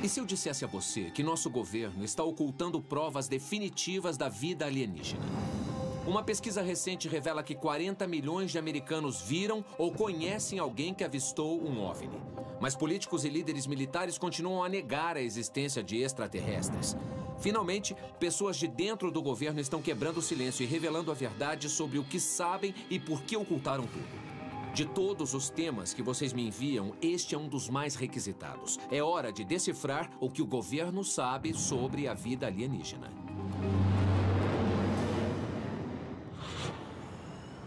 E se eu dissesse a você que nosso governo está ocultando provas definitivas da vida alienígena? Uma pesquisa recente revela que 40 milhões de americanos viram ou conhecem alguém que avistou um OVNI. Mas políticos e líderes militares continuam a negar a existência de extraterrestres. Finalmente, pessoas de dentro do governo estão quebrando o silêncio e revelando a verdade sobre o que sabem e por que ocultaram tudo. De todos os temas que vocês me enviam, este é um dos mais requisitados. É hora de decifrar o que o governo sabe sobre a vida alienígena.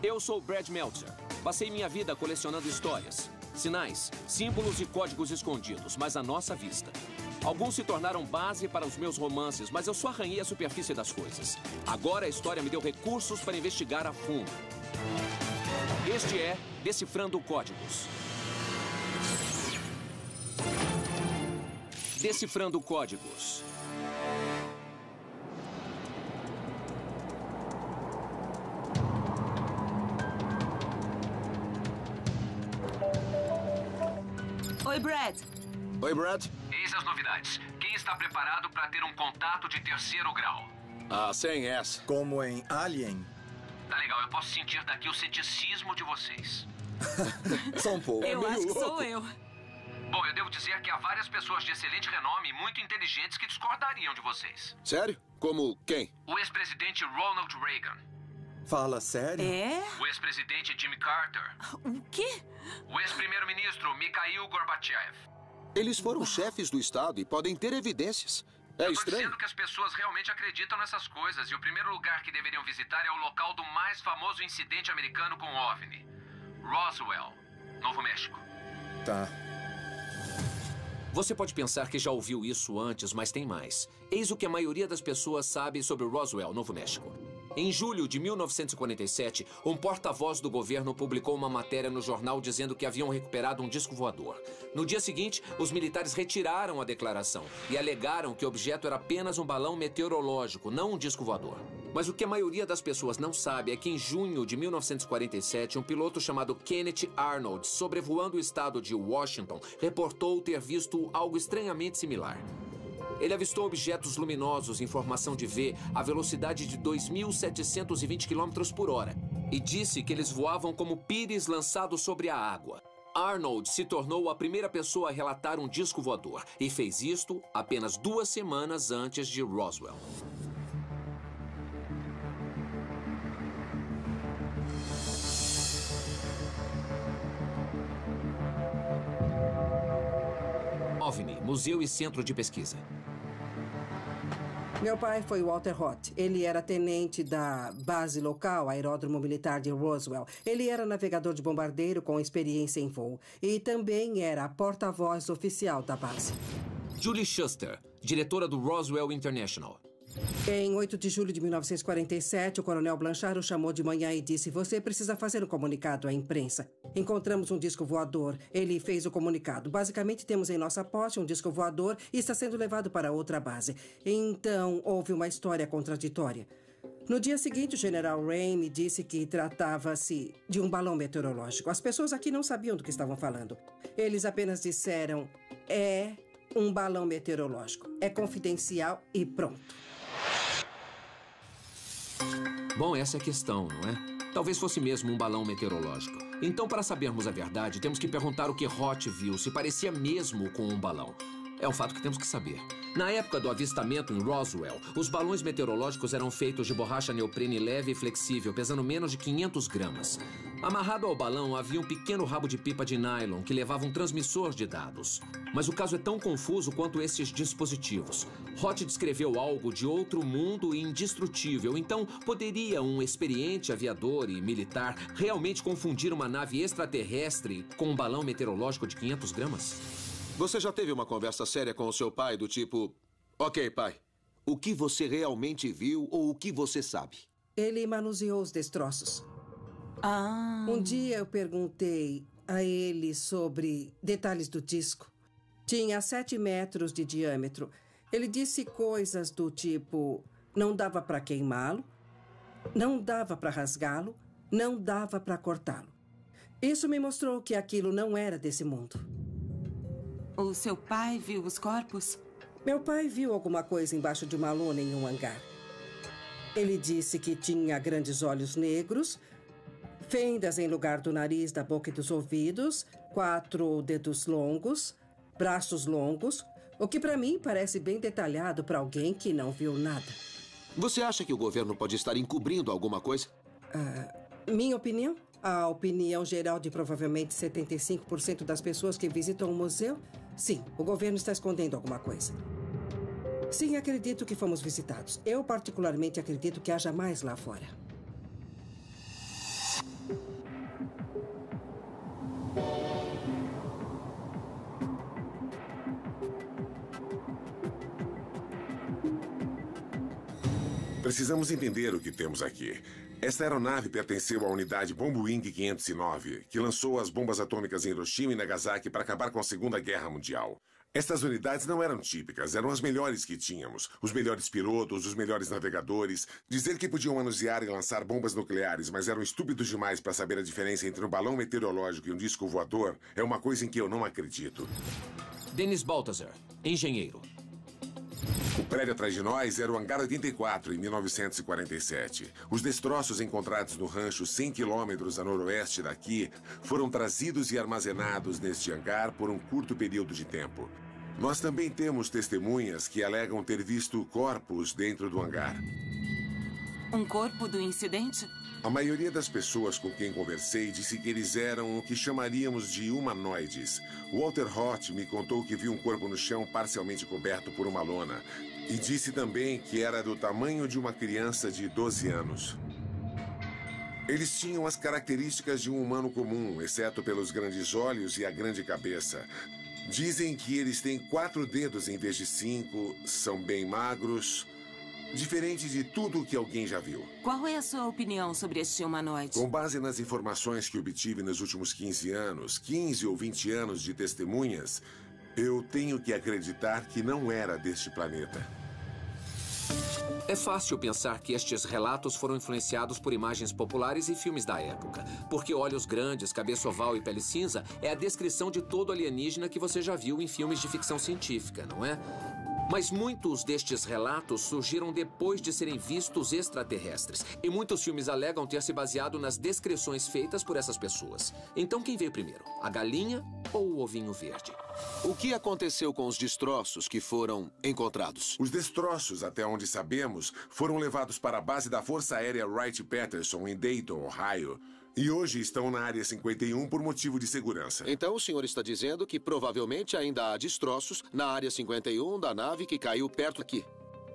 Eu sou Brad Meltzer. Passei minha vida colecionando histórias, sinais, símbolos e códigos escondidos, mas à nossa vista. Alguns se tornaram base para os meus romances, mas eu só arranhei a superfície das coisas. Agora a história me deu recursos para investigar a fundo. Este é Decifrando Códigos. Decifrando Códigos. Oi, Brad. Oi, Brad. Eis as novidades. Quem está preparado para ter um contato de terceiro grau? Ah, sem essa. Como em Alien? Tá legal, eu posso sentir daqui o ceticismo de vocês. Só um pouco. Eu acho que sou eu. Bom, eu devo dizer que há várias pessoas de excelente renome e muito inteligentes que discordariam de vocês. Sério? Como quem? O ex-presidente Ronald Reagan. Fala sério? É? O ex-presidente Jimmy Carter. O quê? O ex-primeiro-ministro Mikhail Gorbachev. Eles foram chefes do Estado e podem ter evidências. É Eu tô estranho. dizendo que as pessoas realmente acreditam nessas coisas. E o primeiro lugar que deveriam visitar é o local do mais famoso incidente americano com OVNI. Roswell, Novo México. Tá. Você pode pensar que já ouviu isso antes, mas tem mais. Eis o que a maioria das pessoas sabe sobre Roswell, Novo México. Em julho de 1947, um porta-voz do governo publicou uma matéria no jornal dizendo que haviam recuperado um disco voador. No dia seguinte, os militares retiraram a declaração e alegaram que o objeto era apenas um balão meteorológico, não um disco voador. Mas o que a maioria das pessoas não sabe é que em junho de 1947, um piloto chamado Kenneth Arnold, sobrevoando o estado de Washington, reportou ter visto algo estranhamente similar. Ele avistou objetos luminosos em formação de V à velocidade de 2.720 km por hora e disse que eles voavam como pires lançados sobre a água. Arnold se tornou a primeira pessoa a relatar um disco voador e fez isto apenas 2 semanas antes de Roswell. OVNI, Museu e Centro de Pesquisa. Meu pai foi Walter Roth. Ele era tenente da base local, Aeródromo Militar de Roswell. Ele era navegador de bombardeiro com experiência em voo. E também era a porta-voz oficial da base. Julie Shuster, diretora do Roswell International. Em 8 de julho de 1947, o coronel Blanchard o chamou de manhã e disse: "Você precisa fazer um comunicado à imprensa. Encontramos um disco voador." Ele fez o comunicado. "Basicamente, temos em nossa posse um disco voador e está sendo levado para outra base." Então, houve uma história contraditória. No dia seguinte, o general Ray me disse que tratava-se de um balão meteorológico. As pessoas aqui não sabiam do que estavam falando. Eles apenas disseram: "É um balão meteorológico. É confidencial e pronto." Bom, essa é a questão, não é? Talvez fosse mesmo um balão meteorológico. Então, para sabermos a verdade, temos que perguntar o que Roth viu, se parecia mesmo com um balão. É um fato que temos que saber. Na época do avistamento em Roswell, os balões meteorológicos eram feitos de borracha neoprene leve e flexível, pesando menos de 500 gramas. Amarrado ao balão havia um pequeno rabo de pipa de nylon que levava um transmissor de dados. Mas o caso é tão confuso quanto esses dispositivos. Roth descreveu algo de outro mundo e indestrutível. Então, poderia um experiente aviador e militar realmente confundir uma nave extraterrestre com um balão meteorológico de 500 gramas? Você já teve uma conversa séria com o seu pai do tipo... Ok, pai, o que você realmente viu ou o que você sabe? Ele manuseou os destroços. Ah. Um dia eu perguntei a ele sobre detalhes do disco. Tinha 7 metros de diâmetro. Ele disse coisas do tipo: não dava para queimá-lo, não dava para rasgá-lo, não dava para cortá-lo. Isso me mostrou que aquilo não era desse mundo. O seu pai viu os corpos? Meu pai viu alguma coisa embaixo de uma lona em um hangar. Ele disse que tinha grandes olhos negros, fendas em lugar do nariz, da boca e dos ouvidos, 4 dedos longos, braços longos, o que para mim parece bem detalhado para alguém que não viu nada. Você acha que o governo pode estar encobrindo alguma coisa? Minha opinião? A opinião geral de provavelmente 75% das pessoas que visitam o museu? Sim, o governo está escondendo alguma coisa. Sim, acredito que fomos visitados. Eu particularmente acredito que haja mais lá fora. Precisamos entender o que temos aqui. Esta aeronave pertenceu à unidade Bombwing 509, que lançou as bombas atômicas em Hiroshima e Nagasaki para acabar com a Segunda Guerra Mundial. Estas unidades não eram típicas, eram as melhores que tínhamos. Os melhores pilotos, os melhores navegadores. Dizer que podiam manusear e lançar bombas nucleares, mas eram estúpidos demais para saber a diferença entre um balão meteorológico e um disco voador, é uma coisa em que eu não acredito. Dennis Balthazar, engenheiro. O prédio atrás de nós era o Hangar 84, em 1947. Os destroços encontrados no rancho 100 quilômetros a noroeste daqui foram trazidos e armazenados neste hangar por um curto período de tempo. Nós também temos testemunhas que alegam ter visto corpos dentro do hangar. Um corpo do incidente? A maioria das pessoas com quem conversei disse que eles eram o que chamaríamos de humanoides. Walter Roth me contou que viu um corpo no chão parcialmente coberto por uma lona. E disse também que era do tamanho de uma criança de 12 anos. Eles tinham as características de um humano comum, exceto pelos grandes olhos e a grande cabeça. Dizem que eles têm 4 dedos em vez de 5, são bem magros... Diferente de tudo o que alguém já viu. Qual é a sua opinião sobre este humanoide? Com base nas informações que obtive nos últimos 15 anos, 15 ou 20 anos de testemunhas, eu tenho que acreditar que não era deste planeta. É fácil pensar que estes relatos foram influenciados por imagens populares e filmes da época. Porque olhos grandes, cabeça oval e pele cinza é a descrição de todo alienígena que você já viu em filmes de ficção científica, não é? Mas muitos destes relatos surgiram depois de serem vistos extraterrestres. E muitos filmes alegam ter se baseado nas descrições feitas por essas pessoas. Então quem veio primeiro? A galinha ou o ovinho verde? O que aconteceu com os destroços que foram encontrados? Os destroços, até onde sabemos, foram levados para a base da Força Aérea Wright-Patterson, em Dayton, Ohio. E hoje estão na Área 51 por motivo de segurança. Então o senhor está dizendo que provavelmente ainda há destroços na Área 51 da nave que caiu perto aqui.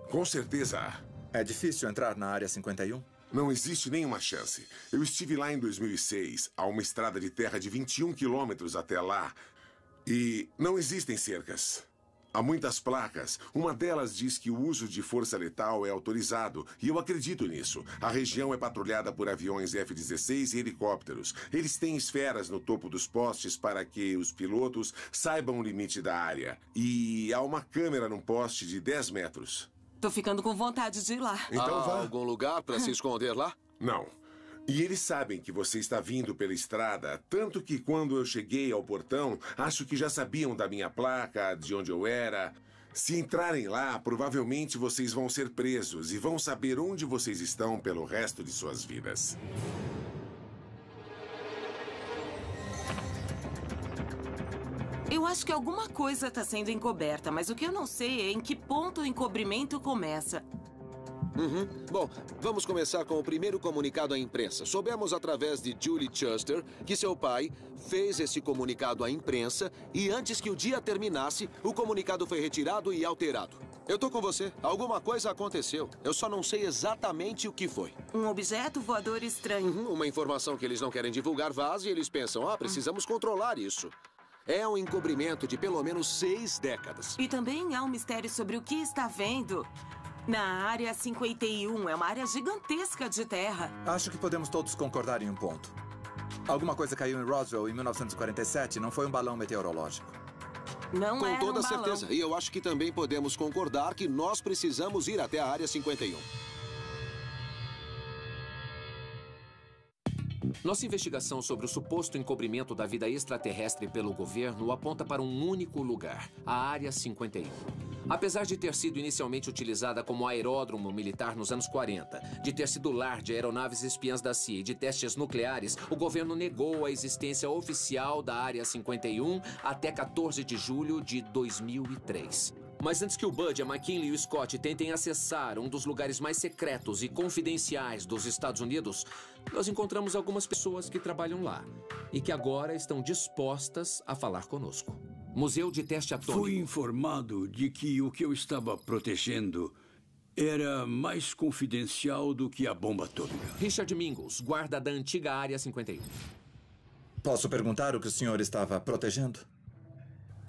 Com certeza há. É difícil entrar na Área 51? Não existe nenhuma chance. Eu estive lá em 2006, a uma estrada de terra de 21 quilômetros até lá. E não existem cercas. Há muitas placas. Uma delas diz que o uso de força letal é autorizado, e eu acredito nisso. A região é patrulhada por aviões F-16 e helicópteros. Eles têm esferas no topo dos postes para que os pilotos saibam o limite da área. E há uma câmera num poste de 10 metros. Tô ficando com vontade de ir lá. Então Há vá. algum lugar para se esconder lá? Não. E eles sabem que você está vindo pela estrada, tanto que quando eu cheguei ao portão, acho que já sabiam da minha placa, de onde eu era. Se entrarem lá, provavelmente vocês vão ser presos e vão saber onde vocês estão pelo resto de suas vidas. Eu acho que alguma coisa está sendo encoberta, mas o que eu não sei é em que ponto o encobrimento começa. Bom, vamos começar com o primeiro comunicado à imprensa. Soubemos através de Julie Chester que seu pai fez esse comunicado à imprensa e antes que o dia terminasse, o comunicado foi retirado e alterado. Eu tô com você. Alguma coisa aconteceu. Eu só não sei exatamente o que foi. Um objeto voador estranho. Uma informação que eles não querem divulgar vaza e eles pensam, precisamos controlar isso. É um encobrimento de pelo menos 6 décadas. E também há um mistério sobre o que está vendo na Área 51. É uma área gigantesca de terra. Acho que podemos todos concordar em um ponto. Alguma coisa caiu em Roswell em 1947, não foi um balão meteorológico. Não Com era toda um balão. certeza. E eu acho que também podemos concordar que nós precisamos ir até a Área 51. Nossa investigação sobre o suposto encobrimento da vida extraterrestre pelo governo aponta para um único lugar, a Área 51. Apesar de ter sido inicialmente utilizada como aeródromo militar nos anos 40, de ter sido lar de aeronaves espiãs da CIA e de testes nucleares, o governo negou a existência oficial da Área 51 até 14 de julho de 2003. Mas antes que o Bud, a McKinley e o Scott tentem acessar um dos lugares mais secretos e confidenciais dos Estados Unidos, nós encontramos algumas pessoas que trabalham lá e que agora estão dispostas a falar conosco. Museu de Teste Atômico. Fui informado de que o que eu estava protegendo era mais confidencial do que a bomba atômica. Richard Mingus, guarda da antiga Área 51. Posso perguntar o que o senhor estava protegendo?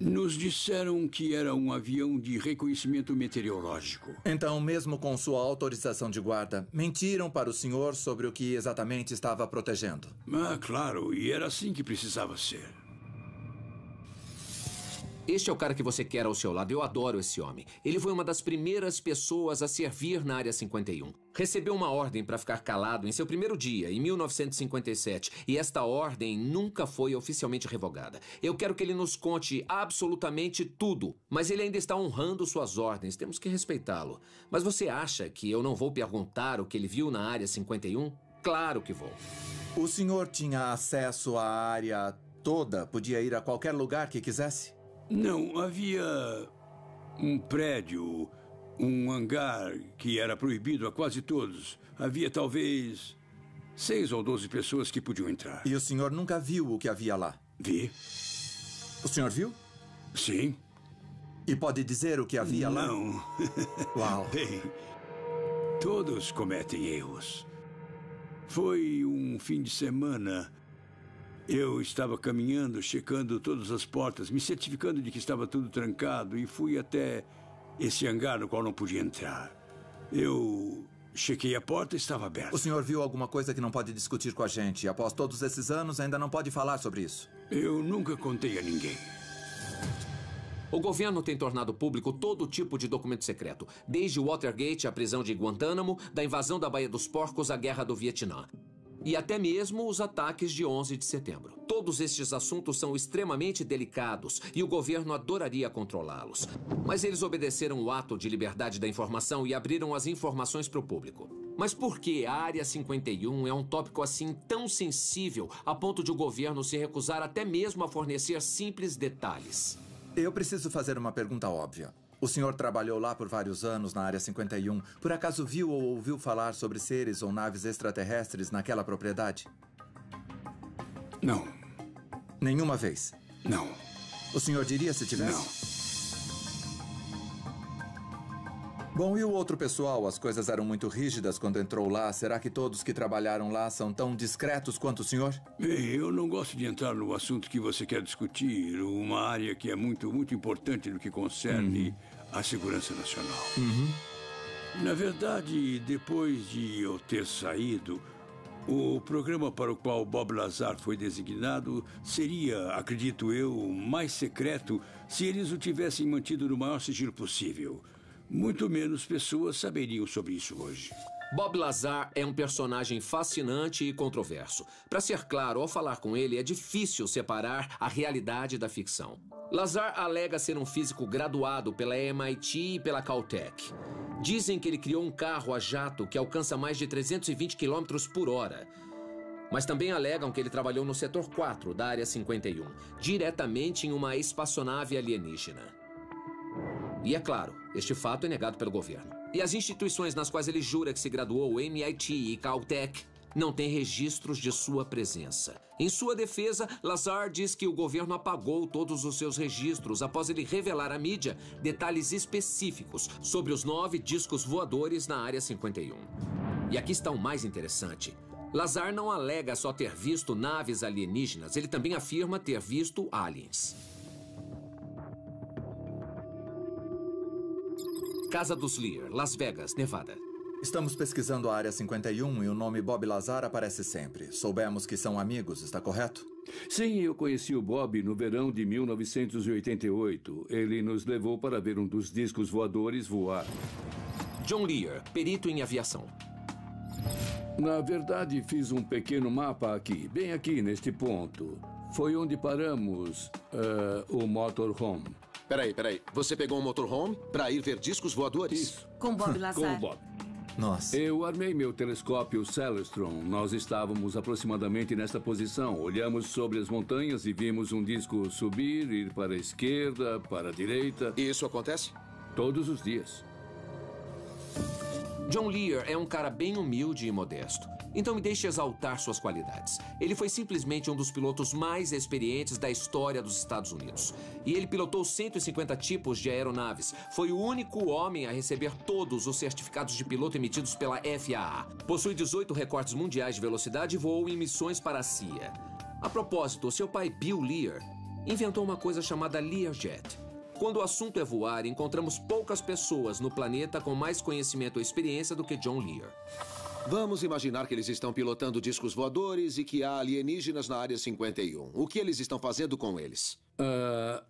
Nos disseram que era um avião de reconhecimento meteorológico. Então, mesmo com sua autorização de guarda, mentiram para o senhor sobre o que exatamente estava protegendo? Ah, claro, e era assim que precisava ser. Este é o cara que você quer ao seu lado. Eu adoro esse homem. Ele foi uma das primeiras pessoas a servir na Área 51. Recebeu uma ordem para ficar calado em seu primeiro dia, em 1957. E esta ordem nunca foi oficialmente revogada. Eu quero que ele nos conte absolutamente tudo. Mas ele ainda está honrando suas ordens. Temos que respeitá-lo. Mas você acha que eu não vou perguntar o que ele viu na Área 51? Claro que vou. O senhor tinha acesso à área toda? Podia ir a qualquer lugar que quisesse? Não, havia um prédio, um hangar que era proibido a quase todos. Havia talvez 6 ou 12 pessoas que podiam entrar. E o senhor nunca viu o que havia lá? Vi. O senhor viu? Sim. E pode dizer o que havia lá? Não. Uau. Bem, todos cometem erros. Foi um fim de semana. Eu estava caminhando, checando todas as portas, me certificando de que estava tudo trancado e fui até esse hangar no qual não podia entrar. Eu chequei a porta e estava aberta. O senhor viu alguma coisa que não pode discutir com a gente? E após todos esses anos, ainda não pode falar sobre isso? Eu nunca contei a ninguém. O governo tem tornado público todo tipo de documento secreto, desde o Watergate à prisão de Guantánamo, da invasão da Baía dos Porcos à Guerra do Vietnã. E até mesmo os ataques de 11 de setembro. Todos estes assuntos são extremamente delicados e o governo adoraria controlá-los. Mas eles obedeceram o ato de liberdade da informação e abriram as informações para o público. Mas por que a Área 51 é um tópico assim tão sensível a ponto de o governo se recusar até mesmo a fornecer simples detalhes? Eu preciso fazer uma pergunta óbvia. O senhor trabalhou lá por vários anos na Área 51. Por acaso viu ou ouviu falar sobre seres ou naves extraterrestres naquela propriedade? Não. Nenhuma vez? Não. O senhor diria se tivesse? Não. Bom, e o outro pessoal? As coisas eram muito rígidas quando entrou lá. Será que todos que trabalharam lá são tão discretos quanto o senhor? Bem, eu não gosto de entrar no assunto que você quer discutir. Uma área que é muito importante no que concerne a segurança nacional. Na verdade, depois de eu ter saído, o programa para o qual Bob Lazar foi designado seria, acredito eu, mais secreto se eles o tivessem mantido no maior sigilo possível. Muito menos pessoas saberiam sobre isso hoje. Bob Lazar é um personagem fascinante e controverso. Para ser claro, ao falar com ele, é difícil separar a realidade da ficção. Lazar alega ser um físico graduado pela MIT e pela Caltech. Dizem que ele criou um carro a jato que alcança mais de 320 km por hora. Mas também alegam que ele trabalhou no setor 4 da Área 51, diretamente em uma espaçonave alienígena. E é claro, este fato é negado pelo governo. E as instituições nas quais ele jura que se graduou, MIT e Caltech, não têm registros de sua presença. Em sua defesa, Lazar diz que o governo apagou todos os seus registros após ele revelar à mídia detalhes específicos sobre os 9 discos voadores na Área 51. E aqui está o mais interessante. Lazar não alega só ter visto naves alienígenas, ele também afirma ter visto aliens. Casa dos Lear, Las Vegas, Nevada. Estamos pesquisando a Área 51 e o nome Bob Lazar aparece sempre. Soubemos que são amigos, está correto? Sim, eu conheci o Bob no verão de 1988. Ele nos levou para ver um dos discos voadores voar. John Lear, perito em aviação. Na verdade, fiz um pequeno mapa aqui, bem aqui neste ponto. Foi onde paramos o motorhome. Peraí. Você pegou um motorhome para ir ver discos voadores? Isso. Com Bob Com o Lazar. Bob. Nossa. Eu armei meu telescópio Celestron. Nós estávamos aproximadamente nesta posição. Olhamos sobre as montanhas e vimos um disco subir, ir para a esquerda, para a direita. E isso acontece? Todos os dias. John Lear é um cara bem humilde e modesto. Então me deixe exaltar suas qualidades. Ele foi simplesmente um dos pilotos mais experientes da história dos Estados Unidos. E ele pilotou 150 tipos de aeronaves. Foi o único homem a receber todos os certificados de piloto emitidos pela FAA. Possui 18 recordes mundiais de velocidade e voou em missões para a CIA. A propósito, seu pai Bill Lear inventou uma coisa chamada Learjet. Quando o assunto é voar, encontramos poucas pessoas no planeta com mais conhecimento ou experiência do que John Lear. Vamos imaginar que eles estão pilotando discos voadores e que há alienígenas na Área 51. O que eles estão fazendo com eles?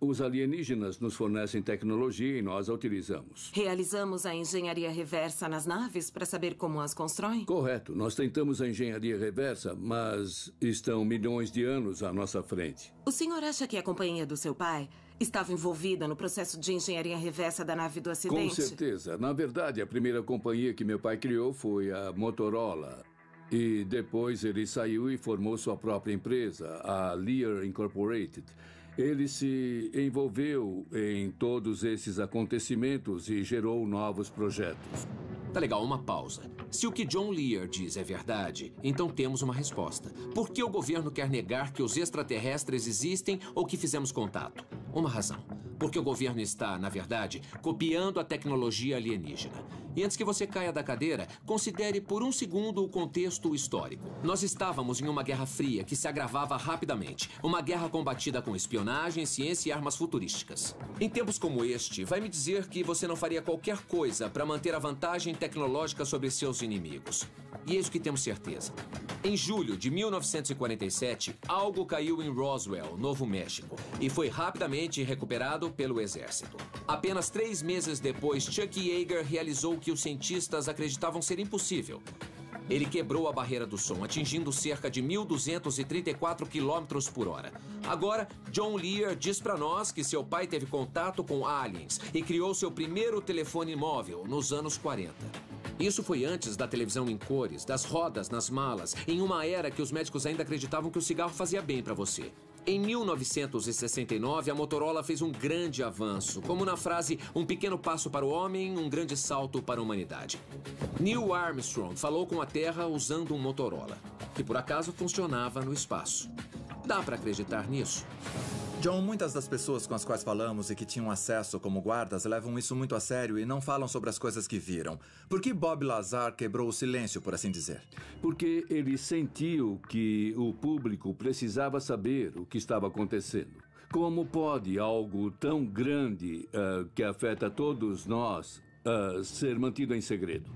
Os alienígenas nos fornecem tecnologia e nós a utilizamos. Realizamos a engenharia reversa nas naves para saber como as constroem? Correto. Nós tentamos a engenharia reversa, mas estão milhões de anos à nossa frente. O senhor acha que a companhia do seu pai estava envolvida no processo de engenharia reversa da nave do acidente? Com certeza. Na verdade, a primeira companhia que meu pai criou foi a Motorola. E depois ele saiu e formou sua própria empresa, a Lear Incorporated. Ele se envolveu em todos esses acontecimentos e gerou novos projetos. Tá legal, uma pausa. Se o que John Lear diz é verdade, então temos uma resposta. Por que o governo quer negar que os extraterrestres existem ou que fizemos contato? Uma razão. Porque o governo está, na verdade, copiando a tecnologia alienígena. E antes que você caia da cadeira, considere por um segundo o contexto histórico. Nós estávamos em uma guerra fria que se agravava rapidamente. Uma guerra combatida com espionagem, ciência e armas futurísticas. Em tempos como este, vai me dizer que você não faria qualquer coisa para manter a vantagem tecnológica sobre seus inimigos. E eis o que temos certeza. Em julho de 1947, algo caiu em Roswell, Novo México, e foi rapidamente recuperado pelo exército. Apenas 3 meses depois, Chuck Yeager realizou o que os cientistas acreditavam ser impossível. Ele quebrou a barreira do som, atingindo cerca de 1.234 km por hora. Agora, John Lear diz para nós que seu pai teve contato com aliens e criou seu primeiro telefone móvel nos anos 40. Isso foi antes da televisão em cores, das rodas nas malas, em uma era que os médicos ainda acreditavam que o cigarro fazia bem para você. Em 1969, a Motorola fez um grande avanço, como na frase "um pequeno passo para o homem, um grande salto para a humanidade". Neil Armstrong falou com a Terra usando um Motorola, que por acaso funcionava no espaço. Dá para acreditar nisso? John, muitas das pessoas com as quais falamos e que tinham acesso como guardas levam isso muito a sério e não falam sobre as coisas que viram. Por que Bob Lazar quebrou o silêncio, por assim dizer? Porque ele sentiu que o público precisava saber o que estava acontecendo. Como pode algo tão grande que afeta todos nós ser mantido em segredo?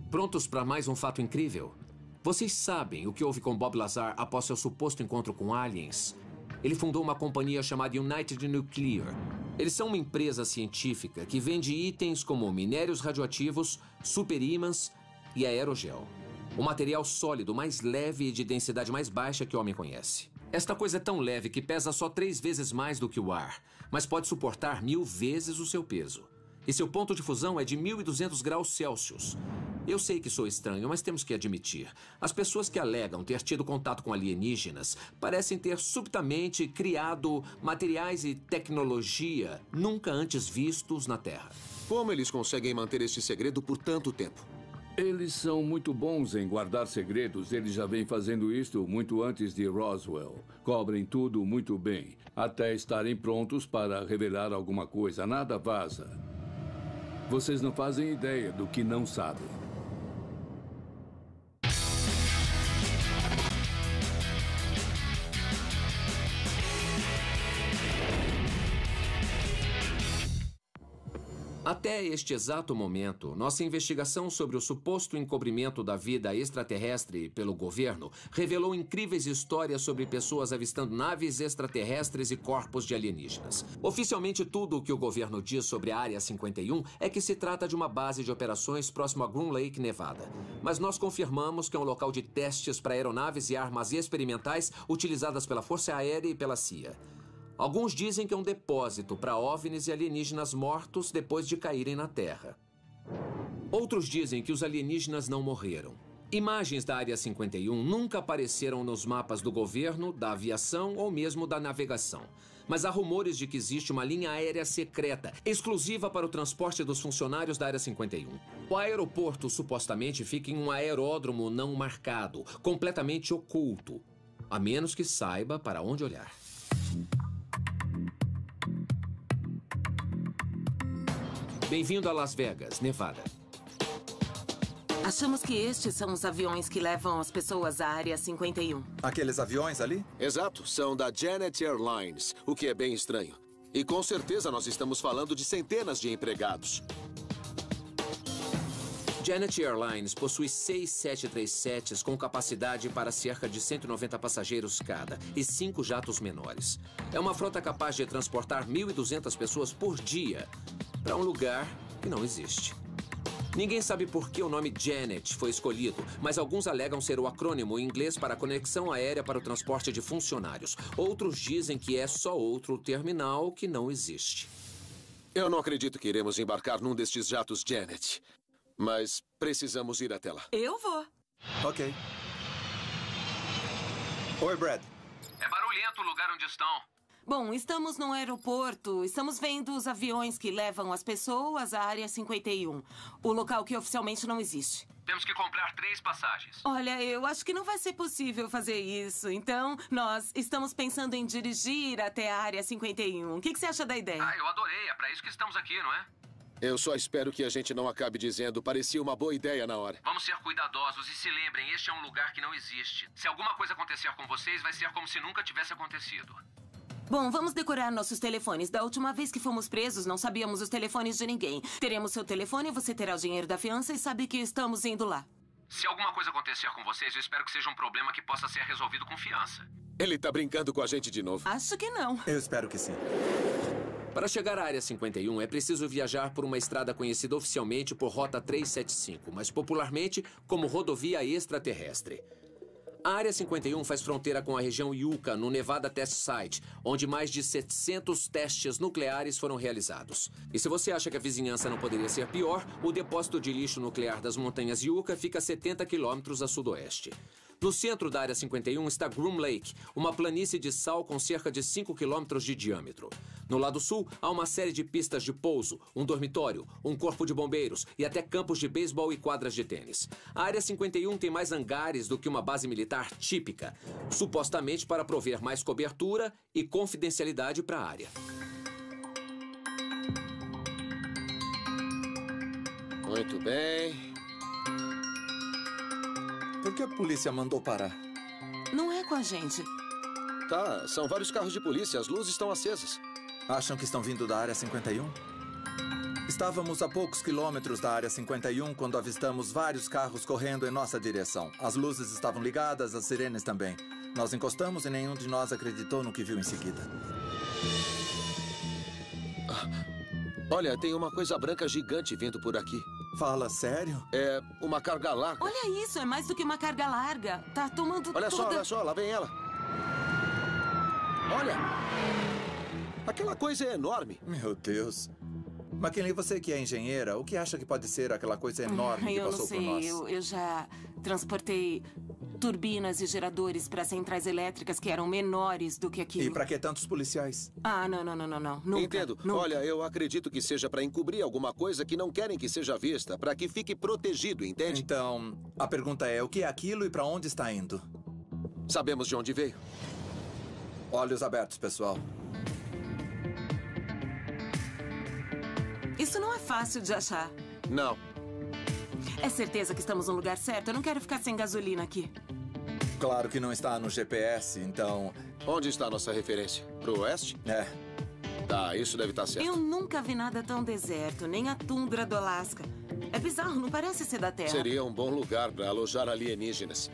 Prontos para mais um fato incrível? Vocês sabem o que houve com Bob Lazar após seu suposto encontro com aliens? Ele fundou uma companhia chamada United Nuclear. Eles são uma empresa científica que vende itens como minérios radioativos, superímãs e aerogel. O material sólido mais leve e de densidade mais baixa que o homem conhece. Esta coisa é tão leve que pesa só 3 vezes mais do que o ar, mas pode suportar 1000 vezes o seu peso. E seu ponto de fusão é de 1.200 graus Celsius. Eu sei que sou estranho, mas temos que admitir. As pessoas que alegam ter tido contato com alienígenas parecem ter subitamente criado materiais e tecnologia nunca antes vistos na Terra. Como eles conseguem manter esse segredo por tanto tempo? Eles são muito bons em guardar segredos. Eles já vêm fazendo isto muito antes de Roswell. Cobrem tudo muito bem, até estarem prontos para revelar alguma coisa. Nada vaza. Vocês não fazem ideia do que não sabem. Até este exato momento, nossa investigação sobre o suposto encobrimento da vida extraterrestre pelo governo revelou incríveis histórias sobre pessoas avistando naves extraterrestres e corpos de alienígenas. Oficialmente, tudo o que o governo diz sobre a Área 51 é que se trata de uma base de operações próximo a Groom Lake, Nevada. Mas nós confirmamos que é um local de testes para aeronaves e armas experimentais utilizadas pela Força Aérea e pela CIA. Alguns dizem que é um depósito para OVNIs e alienígenas mortos depois de caírem na Terra. Outros dizem que os alienígenas não morreram. Imagens da Área 51 nunca apareceram nos mapas do governo, da aviação ou mesmo da navegação. Mas há rumores de que existe uma linha aérea secreta, exclusiva para o transporte dos funcionários da Área 51. O aeroporto supostamente fica em um aeródromo não marcado, completamente oculto, a menos que saiba para onde olhar. Bem-vindo a Las Vegas, Nevada. Achamos que estes são os aviões que levam as pessoas à Área 51. Aqueles aviões ali? Exato, são da Janet Airlines, o que é bem estranho. E com certeza nós estamos falando de centenas de empregados. Janet Airlines possui 6 737s com capacidade para cerca de 190 passageiros cada e 5 jatos menores. É uma frota capaz de transportar 1.200 pessoas por dia para um lugar que não existe. Ninguém sabe por que o nome Janet foi escolhido, mas alguns alegam ser o acrônimo em inglês para Conexão Aérea para o Transporte de Funcionários. Outros dizem que é só outro terminal que não existe. Eu não acredito que iremos embarcar num destes jatos Janet. Mas precisamos ir até lá. Eu vou. Ok. Oi, Brad. É barulhento o lugar onde estão. Bom, estamos no aeroporto. Estamos vendo os aviões que levam as pessoas à Área 51. O local que oficialmente não existe. Temos que comprar 3 passagens. Olha, eu acho que não vai ser possível fazer isso. Então, nós estamos pensando em dirigir até a Área 51. O que você acha da ideia? Eu adorei. É para isso que estamos aqui, não é? Eu só espero que a gente não acabe dizendo parecia uma boa ideia na hora. Vamos ser cuidadosos e se lembrem, este é um lugar que não existe. Se alguma coisa acontecer com vocês, vai ser como se nunca tivesse acontecido. Bom, vamos decorar nossos telefones. Da última vez que fomos presos, não sabíamos os telefones de ninguém. Teremos seu telefone, você terá o dinheiro da fiança e sabe que estamos indo lá. Se alguma coisa acontecer com vocês, eu espero que seja um problema que possa ser resolvido com fiança. Ele tá brincando com a gente de novo. Acho que não. Eu espero que sim. Para chegar à Área 51, é preciso viajar por uma estrada conhecida oficialmente por Rota 375, mas popularmente como Rodovia Extraterrestre. A Área 51 faz fronteira com a região Yucca, no Nevada Test Site, onde mais de 700 testes nucleares foram realizados. E se você acha que a vizinhança não poderia ser pior, o depósito de lixo nuclear das montanhas Yucca fica a 70 quilômetros a sudoeste. No centro da Área 51 está Groom Lake, uma planície de sal com cerca de 5 quilômetros de diâmetro. No lado sul, há uma série de pistas de pouso, um dormitório, um corpo de bombeiros e até campos de beisebol e quadras de tênis. A Área 51 tem mais hangares do que uma base militar típica, supostamente para prover mais cobertura e confidencialidade para a área. Muito bem. Por que a polícia mandou parar? Não é com a gente. Tá, são vários carros de polícia, as luzes estão acesas. Acham que estão vindo da Área 51? Estávamos a poucos quilômetros da Área 51 quando avistamos vários carros correndo em nossa direção. As luzes estavam ligadas, as sirenes também. Nós encostamos e nenhum de nós acreditou no que viu em seguida. Olha, tem uma coisa branca gigante vindo por aqui. Fala sério? É uma carga larga. Olha isso, é mais do que uma carga larga. Tá tomando Olha toda... só, lá vem ela. Olha! Aquela coisa é enorme. Meu Deus. McKinley, você que é engenheira, o que acha que pode ser aquela coisa enorme que passou por nós? Eu já transportei turbinas e geradores para centrais elétricas que eram menores do que aquilo. E para que tantos policiais? Não. Nunca, Entendo. nunca. Olha, eu acredito que seja para encobrir alguma coisa que não querem que seja vista, para que fique protegido, entende? Então, a pergunta é, o que é aquilo e para onde está indo? Sabemos de onde veio. Olhos abertos, pessoal. Isso não é fácil de achar. Não. É certeza que estamos no lugar certo? Eu não quero ficar sem gasolina aqui. Claro que não está no GPS, então... Onde está a nossa referência? Pro oeste? É. Tá, isso deve estar certo. Eu nunca vi nada tão deserto, nem a tundra do Alasca. É bizarro, não parece ser da Terra. Seria um bom lugar para alojar alienígenas.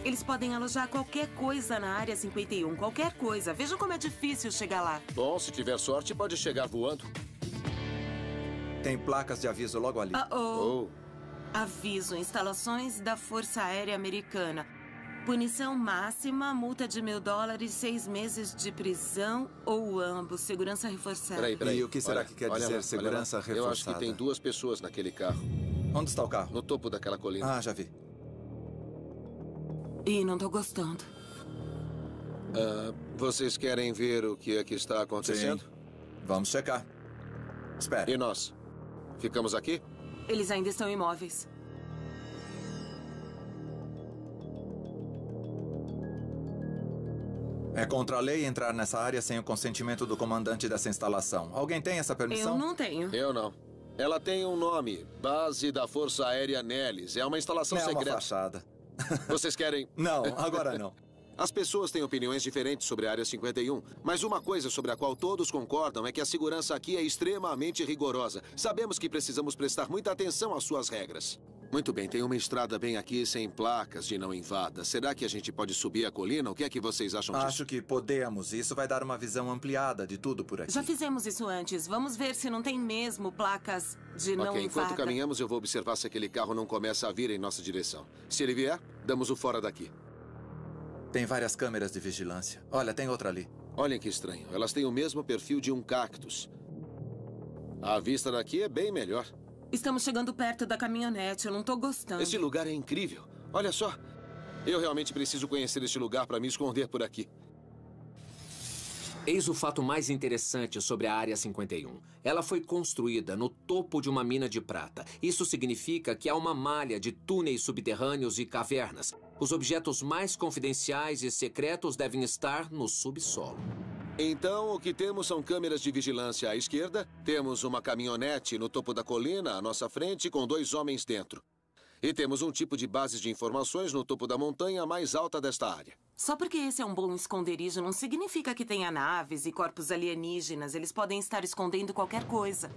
Eles podem alojar qualquer coisa na Área 51, qualquer coisa. Vejam como é difícil chegar lá. Bom, se tiver sorte, pode chegar voando. Tem placas de aviso logo ali. Oh. Aviso, instalações da Força Aérea Americana. Punição máxima, multa de $1.000, 6 meses de prisão ou ambos. Segurança reforçada. Peraí. E o que será que quer dizer segurança reforçada? Eu acho que tem 2 pessoas naquele carro. Onde está o carro? No topo daquela colina. Ah, já vi. E não tô gostando. Vocês querem ver o que é que está acontecendo? Sim. Vamos checar. Espere. E nós? Ficamos aqui? Eles ainda estão imóveis. É contra a lei entrar nessa área sem o consentimento do comandante dessa instalação. Alguém tem essa permissão? Eu não tenho. Eu não. Ela tem um nome. Base da Força Aérea Nellis. É uma instalação secreta. É uma fachada. Vocês querem... Não, agora não. As pessoas têm opiniões diferentes sobre a Área 51, mas uma coisa sobre a qual todos concordam é que a segurança aqui é extremamente rigorosa. Sabemos que precisamos prestar muita atenção às suas regras. Muito bem, tem uma estrada bem aqui sem placas de não invada. Será que a gente pode subir a colina? O que é que vocês acham disso? Acho que podemos. Isso vai dar uma visão ampliada de tudo por aqui. Já fizemos isso antes. Vamos ver se não tem mesmo placas de não invada. Enquanto caminhamos, eu vou observar se aquele carro não começa a vir em nossa direção. Se ele vier, damos o fora daqui. Tem várias câmeras de vigilância. Olha, tem outra ali. Olhem que estranho. Elas têm o mesmo perfil de um cactus. A vista daqui é bem melhor. Estamos chegando perto da caminhonete. Eu não tô gostando. Esse lugar é incrível. Olha só. Eu realmente preciso conhecer este lugar para me esconder por aqui. Eis o fato mais interessante sobre a Área 51. Ela foi construída no topo de uma mina de prata. Isso significa que há uma malha de túneis subterrâneos e cavernas. Os objetos mais confidenciais e secretos devem estar no subsolo. Então, o que temos são câmeras de vigilância à esquerda. Temos uma caminhonete no topo da colina à nossa frente com 2 homens dentro. E temos um tipo de bases de informações no topo da montanha mais alta desta área. Só porque esse é um bom esconderijo não significa que tenha naves e corpos alienígenas. Eles podem estar escondendo qualquer coisa.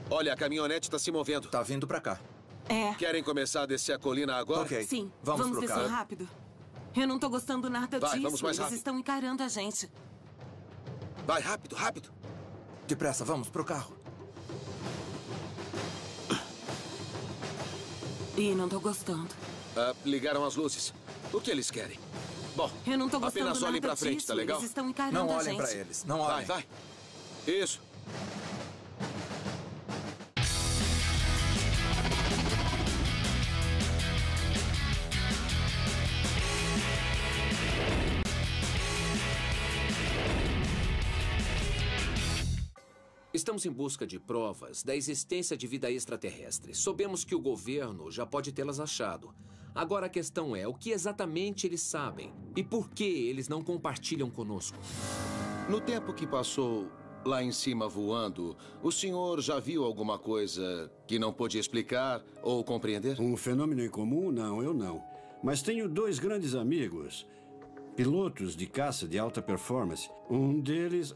Olha, a caminhonete está se movendo. Tá vindo pra cá. É. Querem começar a descer a colina agora? Ok. Sim, Vamos pro descer carro. rápido. Eu não tô gostando nada Vai, disso. vamos mais Eles rápido. estão encarando a gente. Vai, rápido, rápido. Depressa, vamos pro carro. E não tô gostando. Ligaram as luzes. O que eles querem? Bom, Eu não tô gostando apenas olhem nada pra frente, disso. tá legal? Eles estão encarando Não a olhem gente. pra eles. Não Vai, olhem. vai. Isso. Estamos em busca de provas da existência de vida extraterrestre. Soubemos que o governo já pode tê-las achado. Agora a questão é o que exatamente eles sabem e por que eles não compartilham conosco. No tempo que passou lá em cima voando, o senhor já viu alguma coisa que não pôde explicar ou compreender? Um fenômeno em comum? Não, eu não. Mas tenho 2 grandes amigos, pilotos de caça de alta performance. Um deles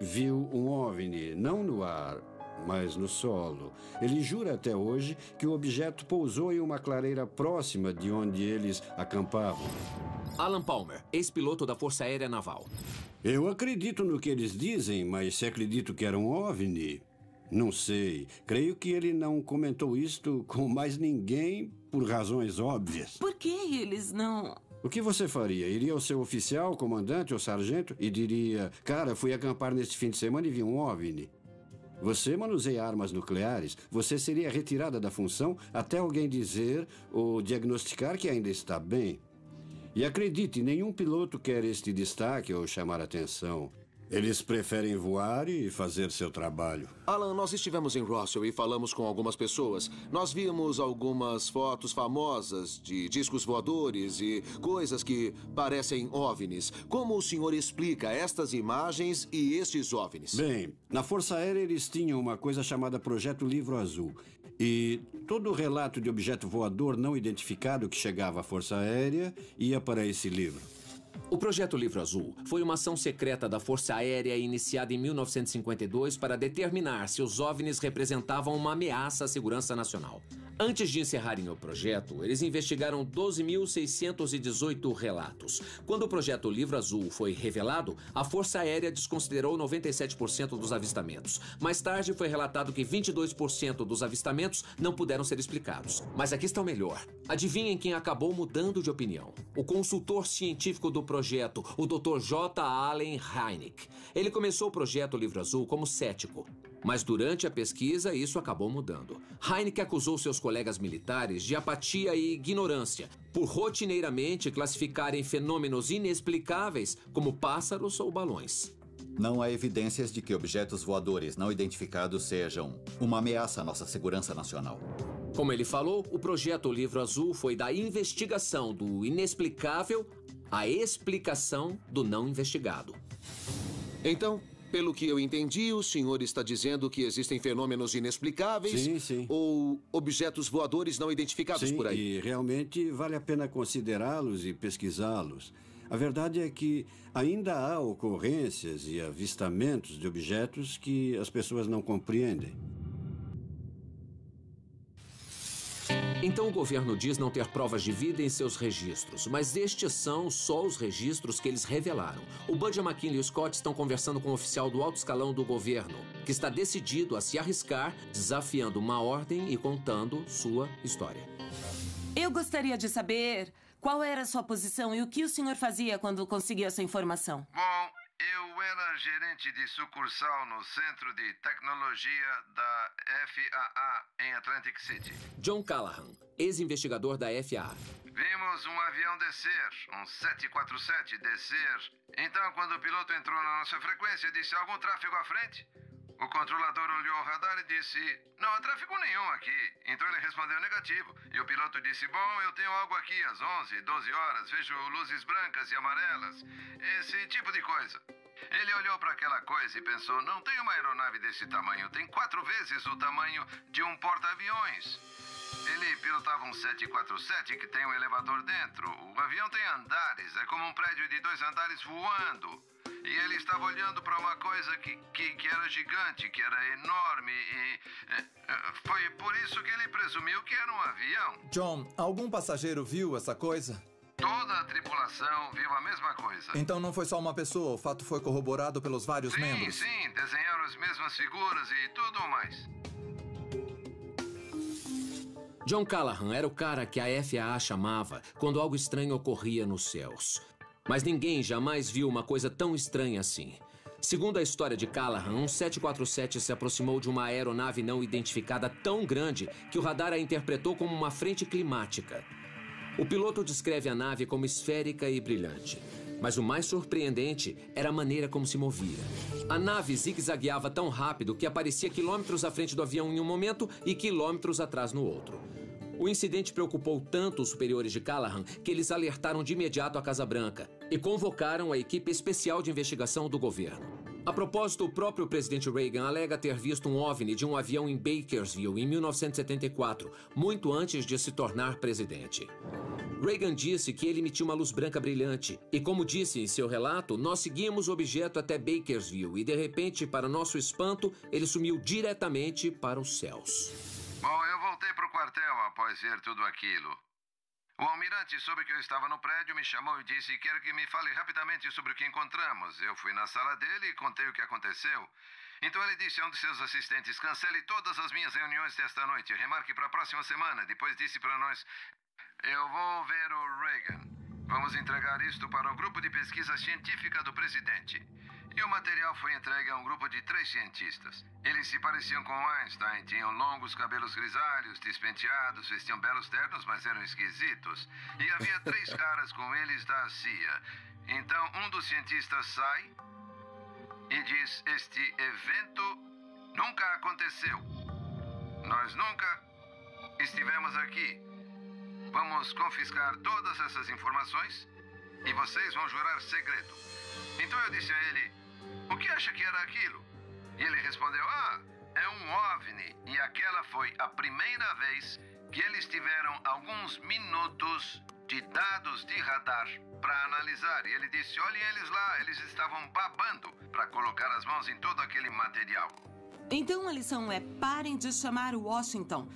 viu um OVNI, não no ar, mas no solo. Ele jura até hoje que o objeto pousou em uma clareira próxima de onde eles acampavam. Alan Palmer, ex-piloto da Força Aérea Naval. Eu acredito no que eles dizem, mas se acredito que era um OVNI, não sei. Creio que ele não comentou isto com mais ninguém por razões óbvias. Por que eles não... O que você faria? Iria ao seu oficial, comandante ou sargento e diria: cara, fui acampar neste fim de semana e vi um OVNI. Você manuseia armas nucleares, você seria retirada da função até alguém dizer ou diagnosticar que ainda está bem. E acredite, nenhum piloto quer este destaque ou chamar atenção. Eles preferem voar e fazer seu trabalho. Alan, nós estivemos em Roswell e falamos com algumas pessoas. Nós vimos algumas fotos famosas de discos voadores e coisas que parecem OVNIs. Como o senhor explica estas imagens e estes OVNIs? Bem, na Força Aérea eles tinham uma coisa chamada Projeto Livro Azul. E todo o relato de objeto voador não identificado que chegava à Força Aérea ia para esse livro. O Projeto Livro Azul foi uma ação secreta da Força Aérea iniciada em 1952 para determinar se os OVNIs representavam uma ameaça à segurança nacional. Antes de encerrarem o projeto, eles investigaram 12.618 relatos. Quando o Projeto Livro Azul foi revelado, a Força Aérea desconsiderou 97% dos avistamentos. Mais tarde, foi relatado que 22% dos avistamentos não puderam ser explicados. Mas aqui está o melhor. Adivinhem quem acabou mudando de opinião? O consultor científico do projeto, o Dr. J. Allen Hynek. Ele começou o Projeto Livro Azul como cético. Mas durante a pesquisa, isso acabou mudando. Hynek acusou seus colegas militares de apatia e ignorância por rotineiramente classificarem fenômenos inexplicáveis como pássaros ou balões. Não há evidências de que objetos voadores não identificados sejam uma ameaça à nossa segurança nacional. Como ele falou, o Projeto Livro Azul foi da investigação do inexplicável à explicação do não investigado. Então, pelo que eu entendi, o senhor está dizendo que existem fenômenos inexplicáveis ou objetos voadores não identificados por aí. E realmente vale a pena considerá-los e pesquisá-los. A verdade é que ainda há ocorrências e avistamentos de objetos que as pessoas não compreendem. Então o governo diz não ter provas de vida em seus registros, mas estes são só os registros que eles revelaram. O Bud McKinley e o Scott estão conversando com um oficial do alto escalão do governo, que está decidido a se arriscar, desafiando uma ordem e contando sua história. Eu gostaria de saber qual era a sua posição e o que o senhor fazia quando conseguia essa informação. Bom, eu era gerente de sucursal no Centro de Tecnologia da FAA em Atlantic City. John Callahan, ex-investigador da FAA. Vimos um avião descer, um 747 descer. Então, quando o piloto entrou na nossa frequência, disse: algum tráfego à frente? O controlador olhou o radar e disse: não há tráfego nenhum aqui. Então ele respondeu negativo. E o piloto disse: bom, eu tenho algo aqui às 11, 12 horas. Vejo luzes brancas e amarelas. Esse tipo de coisa. Ele olhou para aquela coisa e pensou: não tem uma aeronave desse tamanho. Tem 4 vezes o tamanho de um porta-aviões. Ele pilotava um 747 que tem um elevador dentro. O avião tem andares. É como um prédio de 2 andares voando. E ele estava olhando para uma coisa que era gigante, que era enorme e foi por isso que ele presumiu que era um avião. John, algum passageiro viu essa coisa? Toda a tripulação viu a mesma coisa. Então não foi só uma pessoa, o fato foi corroborado pelos vários membros? Sim, desenharam as mesmas figuras e tudo mais. John Callahan era o cara que a FAA chamava quando algo estranho ocorria nos céus. Mas ninguém jamais viu uma coisa tão estranha assim. Segundo a história de Callahan, um 747 se aproximou de uma aeronave não identificada tão grande que o radar a interpretou como uma frente climática. O piloto descreve a nave como esférica e brilhante. Mas o mais surpreendente era a maneira como se movia. A nave zigue-zagueava tão rápido que aparecia quilômetros à frente do avião em um momento e quilômetros atrás no outro. O incidente preocupou tanto os superiores de Callahan que eles alertaram de imediato a Casa Branca e convocaram a equipe especial de investigação do governo. A propósito, o próprio presidente Reagan alega ter visto um OVNI de um avião em Bakersville em 1974, muito antes de se tornar presidente. Reagan disse que ele emitiu uma luz branca brilhante e, como disse em seu relato, nós seguimos o objeto até Bakersville e, de repente, para nosso espanto, ele sumiu diretamente para os céus. Bom, eu voltei para o quartel após ver tudo aquilo. O almirante soube que eu estava no prédio, me chamou e disse: quero que me fale rapidamente sobre o que encontramos. Eu fui na sala dele e contei o que aconteceu. Então ele disse a um de seus assistentes: cancele todas as minhas reuniões desta noite, remarque para a próxima semana. Depois disse para nós: eu vou ver o Reagan. Vamos entregar isto para o grupo de pesquisa científica do presidente. E o material foi entregue a um grupo de 3 cientistas. Eles se pareciam com Einstein, tinham longos cabelos grisalhos, despenteados, vestiam belos ternos, mas eram esquisitos. E havia 3 caras com eles da CIA. Então, um dos cientistas sai e diz: este evento nunca aconteceu. Nós nunca estivemos aqui. Vamos confiscar todas essas informações e vocês vão jurar segredo. Então eu disse a ele: o que acha que era aquilo? E ele respondeu: é um OVNI. E aquela foi a primeira vez que eles tiveram alguns minutos de dados de radar para analisar. E ele disse, olhem eles lá, eles estavam babando para colocar as mãos em todo aquele material. Então a lição é: parem de chamar Washington.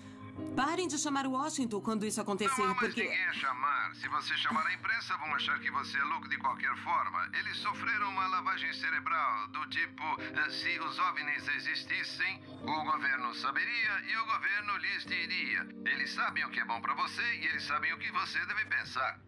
Parem de chamar Washington quando isso acontecer, não há mais porque... ninguém a chamar. Se você chamar a imprensa, vão achar que você é louco de qualquer forma. Eles sofreram uma lavagem cerebral, do tipo, se os OVNIs existissem, o governo saberia e o governo lhes diria. Eles sabem o que é bom para você e eles sabem o que você deve pensar.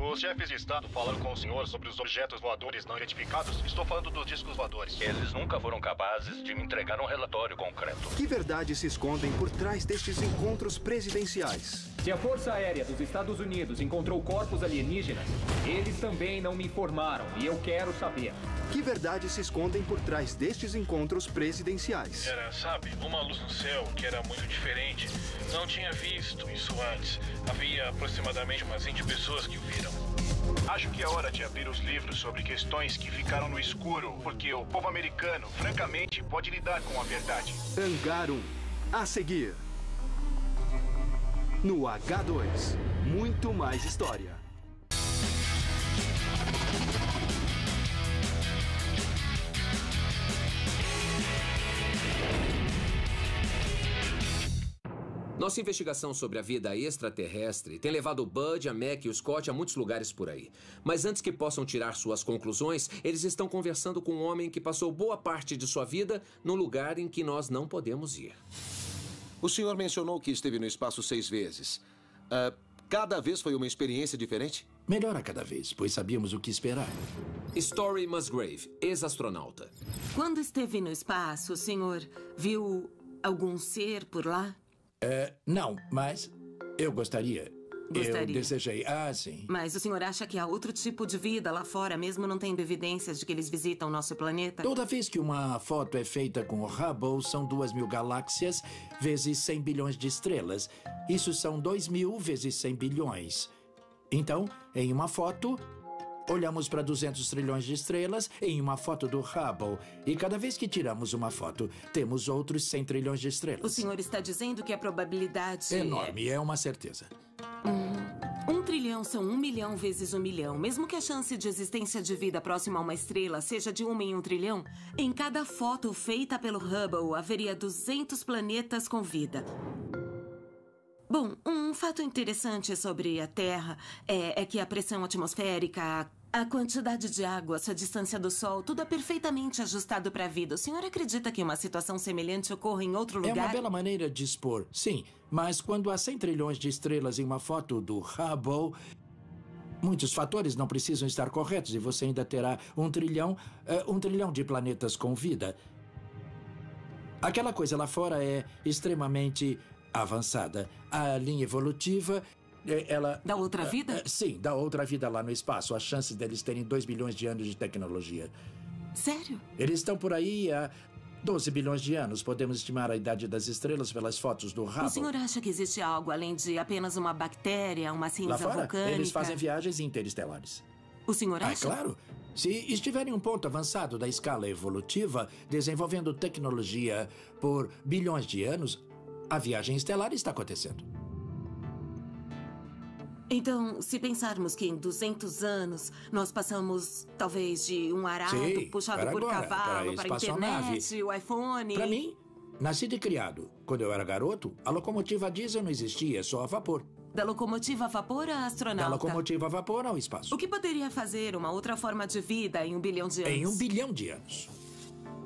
Os chefes de Estado falaram com o senhor sobre os objetos voadores não identificados. Estou falando dos discos voadores. Eles nunca foram capazes de me entregar um relatório concreto. Que verdades se escondem por trás destes encontros presidenciais? Se a Força Aérea dos Estados Unidos encontrou corpos alienígenas, eles também não me informaram e eu quero saber. Que verdades se escondem por trás destes encontros presidenciais? Era, sabe, uma luz no céu que era muito diferente. Não tinha visto isso antes. Havia aproximadamente umas 20 pessoas que o viram. Acho que é hora de abrir os livros sobre questões que ficaram no escuro, porque o povo americano, francamente, pode lidar com a verdade. Hangar 1. A seguir. No H2. Muito mais história. Nossa investigação sobre a vida extraterrestre tem levado o Bud, a Mac e o Scott a muitos lugares por aí. Mas antes que possam tirar suas conclusões, eles estão conversando com um homem que passou boa parte de sua vida num lugar em que nós não podemos ir. O senhor mencionou que esteve no espaço 6 vezes. Cada vez foi uma experiência diferente? Melhor a cada vez, pois sabíamos o que esperar. Story Musgrave, ex-astronauta. Quando esteve no espaço, o senhor viu algum ser por lá? Não, mas eu gostaria. Gostaria. Eu desejei. Ah, sim. Mas o senhor acha que há outro tipo de vida lá fora, mesmo não tendo evidências de que eles visitam nosso planeta? Toda vez que uma foto é feita com o Hubble, são 2.000 galáxias vezes 100 bilhões de estrelas. Isso são 2.000 vezes 100 bilhões. Então, em uma foto, olhamos para 200 trilhões de estrelas em uma foto do Hubble. E cada vez que tiramos uma foto, temos outros 100 trilhões de estrelas. O senhor está dizendo que a probabilidade... Enorme, é uma certeza. 1 trilhão são 1 milhão vezes 1 milhão. Mesmo que a chance de existência de vida próxima a uma estrela seja de 1 em 1 trilhão, em cada foto feita pelo Hubble haveria 200 planetas com vida. Bom, um fato interessante sobre a Terra é que a pressão atmosférica, a quantidade de água, sua distância do Sol, tudo é perfeitamente ajustado para a vida. O senhor acredita que uma situação semelhante ocorra em outro lugar? É uma bela maneira de expor, sim. Mas quando há 100 trilhões de estrelas em uma foto do Hubble, muitos fatores não precisam estar corretos e você ainda terá 1 trilhão de planetas com vida. Aquela coisa lá fora é extremamente avançada. A linha evolutiva, ela... Da outra vida? Sim, da outra vida lá no espaço. As chances deles terem 2 bilhões de anos de tecnologia. Sério? Eles estão por aí há 12 bilhões de anos. Podemos estimar a idade das estrelas pelas fotos do Hubble. O senhor acha que existe algo além de apenas uma bactéria, uma cinza lá fora, vulcânica? Eles fazem viagens interestelares. O senhor acha? Claro. Se estiver em um ponto avançado da escala evolutiva, desenvolvendo tecnologia por bilhões de anos, a viagem estelar está acontecendo. Então, se pensarmos que em 200 anos nós passamos, talvez, de um arado puxado por cavalo para a internet, o iPhone... Para mim, nascido e criado. Quando eu era garoto, a locomotiva a diesel não existia, só a vapor. Da locomotiva a vapor a astronauta. Da locomotiva a vapor ao espaço. O que poderia fazer uma outra forma de vida em 1 bilhão de anos? Em 1 bilhão de anos.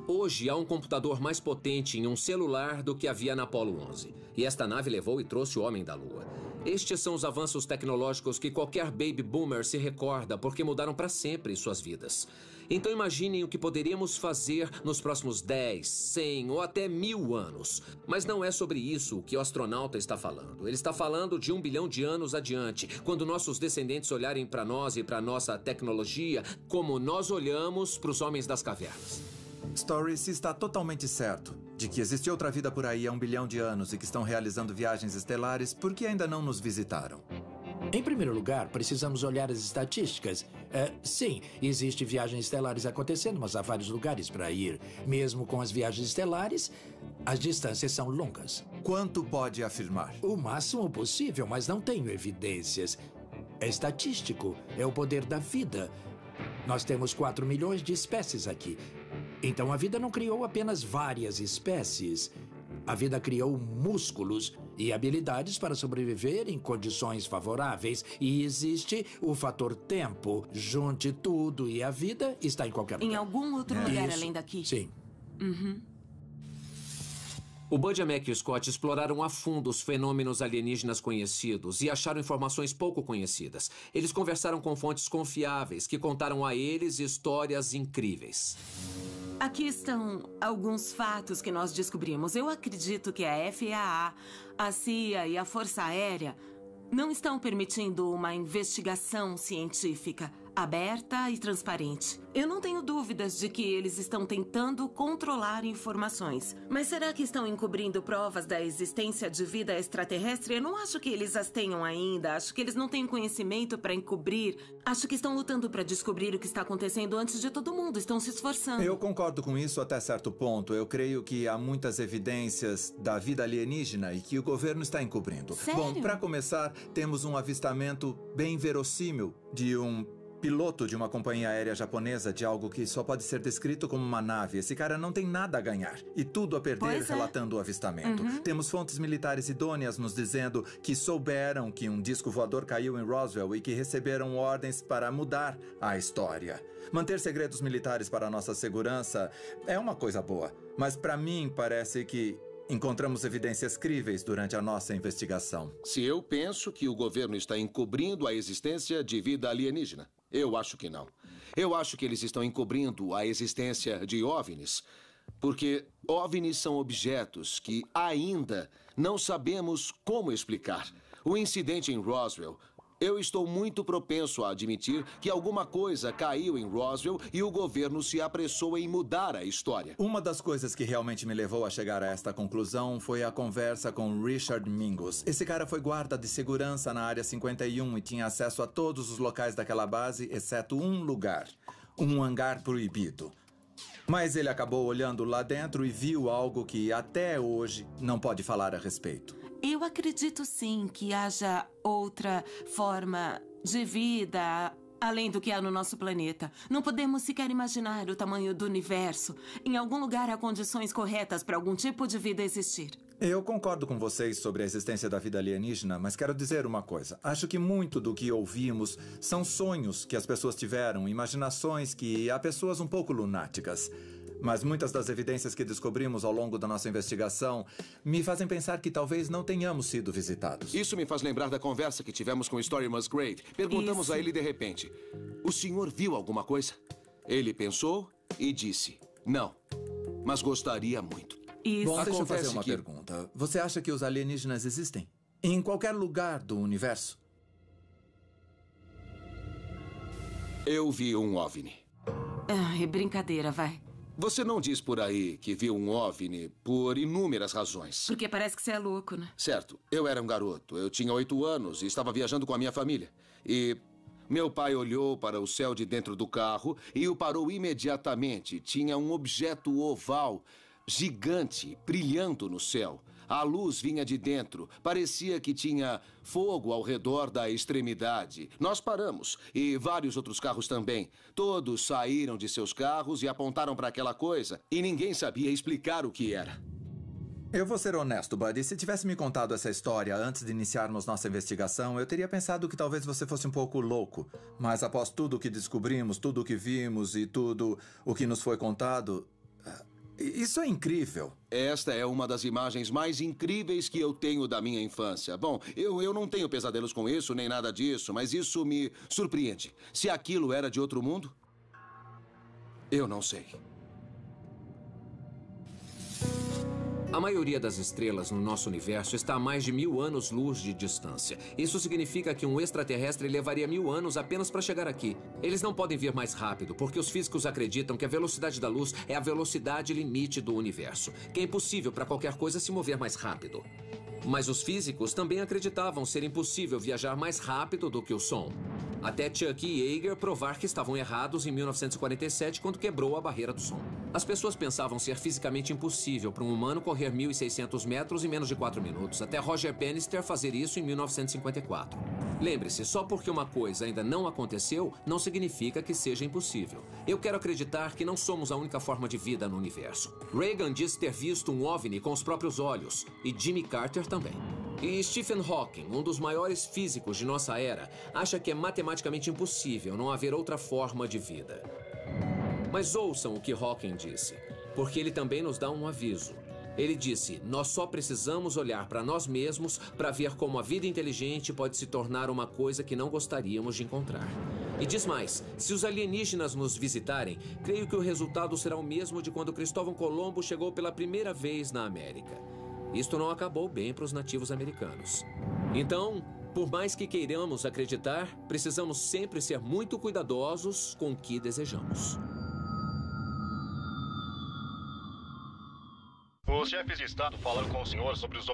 Hoje há um computador mais potente em um celular do que havia na Apollo 11. E esta nave levou e trouxe o homem da Lua. Estes são os avanços tecnológicos que qualquer baby boomer se recorda porque mudaram para sempre suas vidas. Então imaginem o que poderíamos fazer nos próximos 10, 100 ou até 1000 anos. Mas não é sobre isso que o astronauta está falando. Ele está falando de 1 bilhão de anos adiante, quando nossos descendentes olharem para nós e para nossa tecnologia como nós olhamos para os homens das cavernas. Story, se está totalmente certo de que existe outra vida por aí há 1 bilhão de anos e que estão realizando viagens estelares, por que ainda não nos visitaram? Em primeiro lugar, precisamos olhar as estatísticas. Sim, existem viagens estelares acontecendo, mas há vários lugares para ir. Mesmo com as viagens estelares, as distâncias são longas. Quanto pode afirmar? O máximo possível, mas não tenho evidências. É estatístico, é o poder da vida. Nós temos 4 milhões de espécies aqui. Então a vida não criou apenas várias espécies. A vida criou músculos e habilidades para sobreviver em condições favoráveis. E existe o fator tempo. Junte tudo e a vida está em qualquer lugar. Em algum outro lugar além daqui? Sim. Uhum. O Budjamek e o Scott exploraram a fundo os fenômenos alienígenas conhecidos e acharam informações pouco conhecidas. Eles conversaram com fontes confiáveis que contaram a eles histórias incríveis. Aqui estão alguns fatos que nós descobrimos. Eu acredito que a FAA, a CIA e a Força Aérea não estão permitindo uma investigação científica aberta e transparente. Eu não tenho dúvidas de que eles estão tentando controlar informações. Mas será que estão encobrindo provas da existência de vida extraterrestre? Eu não acho que eles as tenham ainda. Acho que eles não têm conhecimento para encobrir. Acho que estão lutando para descobrir o que está acontecendo antes de todo mundo. Estão se esforçando. Eu concordo com isso até certo ponto. Eu creio que há muitas evidências da vida alienígena e que o governo está encobrindo. Sério? Bom, para começar, temos um avistamento bem verossímil de um piloto de uma companhia aérea japonesa de algo que só pode ser descrito como uma nave. Esse cara não tem nada a ganhar e tudo a perder relatando o avistamento. Temos fontes militares idôneas nos dizendo que souberam que um disco voador caiu em Roswell e que receberam ordens para mudar a história. Manter segredos militares para a nossa segurança é uma coisa boa, mas para mim parece que encontramos evidências críveis durante a nossa investigação. Se eu penso que o governo está encobrindo a existência de vida alienígena, eu acho que não. Eu acho que eles estão encobrindo a existência de OVNIs, porque OVNIs são objetos que ainda não sabemos como explicar. O incidente em Roswell, eu estou muito propenso a admitir que alguma coisa caiu em Roswell e o governo se apressou em mudar a história. Uma das coisas que realmente me levou a chegar a esta conclusão foi a conversa com Richard Mingus. Esse cara foi guarda de segurança na Área 51 e tinha acesso a todos os locais daquela base, exceto um lugar, um hangar proibido. Mas ele acabou olhando lá dentro e viu algo que até hoje não pode falar a respeito. Eu acredito sim que haja outra forma de vida além do que há no nosso planeta. Não podemos sequer imaginar o tamanho do universo. Em algum lugar há condições corretas para algum tipo de vida existir. Eu concordo com vocês sobre a existência da vida alienígena, mas quero dizer uma coisa. Acho que muito do que ouvimos são sonhos que as pessoas tiveram, imaginações que há pessoas um pouco lunáticas. Mas muitas das evidências que descobrimos ao longo da nossa investigação me fazem pensar que talvez não tenhamos sido visitados. Isso me faz lembrar da conversa que tivemos com Story Musgrave. Perguntamos a ele de repente: o senhor viu alguma coisa? Ele pensou e disse: não, mas gostaria muito. Bom, deixa eu fazer uma pergunta. Você acha que os alienígenas existem? Em qualquer lugar do universo? Eu vi um OVNI. É brincadeira, vai. Você não diz por aí que viu um OVNI por inúmeras razões. Porque parece que você é louco, né? Certo. Eu era um garoto. Eu tinha 8 anos e estava viajando com a minha família. E meu pai olhou para o céu de dentro do carro e o parou imediatamente. Tinha um objeto oval, gigante, brilhando no céu. A luz vinha de dentro. Parecia que tinha fogo ao redor da extremidade. Nós paramos. E vários outros carros também. Todos saíram de seus carros e apontaram para aquela coisa. E ninguém sabia explicar o que era. Eu vou ser honesto, Buddy. Se tivesse me contado essa história antes de iniciarmos nossa investigação, eu teria pensado que talvez você fosse um pouco louco. Mas após tudo o que descobrimos, tudo o que vimos e tudo o que nos foi contado... Isso é incrível. Esta é uma das imagens mais incríveis que eu tenho da minha infância. Bom, eu não tenho pesadelos com isso, nem nada disso, mas isso me surpreende. Se aquilo era de outro mundo, eu não sei. A maioria das estrelas no nosso universo está a mais de 1000 anos-luz de distância. Isso significa que um extraterrestre levaria 1000 anos apenas para chegar aqui. Eles não podem vir mais rápido, porque os físicos acreditam que a velocidade da luz é a velocidade limite do universo, que é impossível para qualquer coisa se mover mais rápido. Mas os físicos também acreditavam ser impossível viajar mais rápido do que o som. Até Chuck e Yeager provar que estavam errados em 1947, quando quebrou a barreira do som. As pessoas pensavam ser fisicamente impossível para um humano correr 1.600 metros em menos de 4 minutos, até Roger Bannister fazer isso em 1954. Lembre-se, só porque uma coisa ainda não aconteceu, não significa que seja impossível. Eu quero acreditar que não somos a única forma de vida no universo. Reagan disse ter visto um OVNI com os próprios olhos, e Jimmy Carter também. E Stephen Hawking, um dos maiores físicos de nossa era, acha que é matematicamente impossível não haver outra forma de vida. Mas ouçam o que Hawking disse, porque ele também nos dá um aviso. Ele disse, nós só precisamos olhar para nós mesmos para ver como a vida inteligente pode se tornar uma coisa que não gostaríamos de encontrar. E diz mais, se os alienígenas nos visitarem, creio que o resultado será o mesmo de quando Cristóvão Colombo chegou pela primeira vez na América. Isto não acabou bem para os nativos americanos. Então, por mais que queiramos acreditar, precisamos sempre ser muito cuidadosos com o que desejamos. Os chefes de Estado falaram com o senhor sobre os